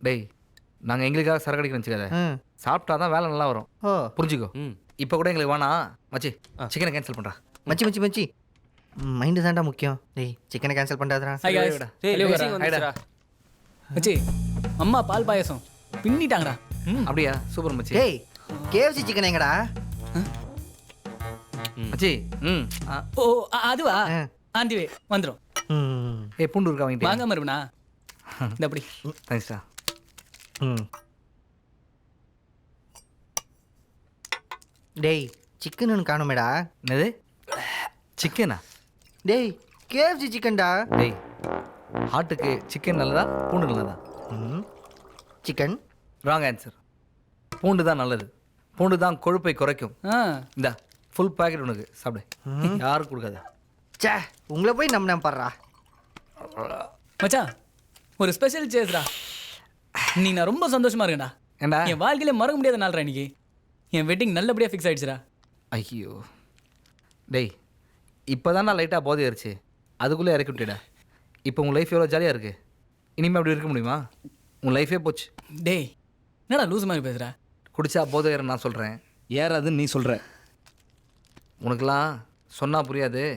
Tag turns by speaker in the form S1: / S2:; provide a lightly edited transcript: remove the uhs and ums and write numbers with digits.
S1: டேய் நாங்கள் எங்களுக்காக சரக்கு அடிக்கணும்னு வச்சுக்காத. சாப்பிட்டா தான் வேலை நல்லா வரும்.
S2: ஓ
S1: புரிஞ்சுக்கோ. இப்போ கூட எங்களுக்கு வேணாம் மச்சி. சிக்கனை கேன்சல் பண்ணுறா.
S2: மச்சி மச்சி மச்சி மைண்டு தான்டா முக்கியம். டேய் சிக்கனை கேன்சல் பண்ணாதடா.
S3: மச்சி அம்மா பால் பாயசம் பின்னிட்டாங்கடா.
S1: அப்படியா? சூப்பர் மச்சி.
S2: டேய் கேஎஃப்சி சிக்கன் எங்கடா?
S1: மச்சி.
S3: ஓ அதுவா? ஆந்திவே வந்துடும்.
S1: பூண்டு இருக்கா வாங்கிட்டு
S3: வாங்காம இருப்பா. இந்த அப்படி.
S1: தேங்க்ஸ்டா.
S2: டேய் சிக்கன் ஒன்று காணுமேடா.
S1: என்னது சிக்கனா?
S2: டேய் கேஎஃப்சி சிக்கன்டா.
S1: டேய் ஹார்ட்டுக்கு சிக்கன் நல்லதா பூண்டு நல்லதா?
S2: சிக்கன்.
S1: Wrong answer. பூண்டு தான் நல்லது. பூண்டு தான் கொழுப்பை குறைக்கும். இந்த ஃபுல் பேக்கெட் உனக்கு சாப்பிடு. யாரும் கொடுக்காத.
S2: சே உங்களை போய் நம்ம பாடுறா.
S3: மச்சான் ஒரு ஸ்பெஷல் சேஸ்டா. நீ நான் ரொம்ப சந்தோஷமா இருக்கேன்டா.
S1: ஏண்டா?
S3: என் வாழ்க்கையில மறக்க முடியாத நாள்ரா இன்னைக்கு. என் வெட்டிங் நல்லபடியாக ஃபிக்ஸ் ஆயிடுச்சுடா.
S1: ஐயோ டேய் இப்போ தான் நான் லைட்டாக போதை ஏறிச்சு. அதுக்குள்ளே இறக்கி விட்டுடா. இப்போ உங்கள் லைஃப் எவ்வளோ ஜாலியாக இருக்குது. இனிமேல் அப்படி இருக்க முடியுமா? உன் லைஃபே போச்சு.
S3: டேய் என்னடா லூஸ் மாதிரி பேசுகிற?
S1: குடிச்சா போதை ஏற நான் சொல்கிறேன், ஏறாதுன்னு நீ சொல்கிற. உனக்கெல்லாம் சொன்னால் புரியாது.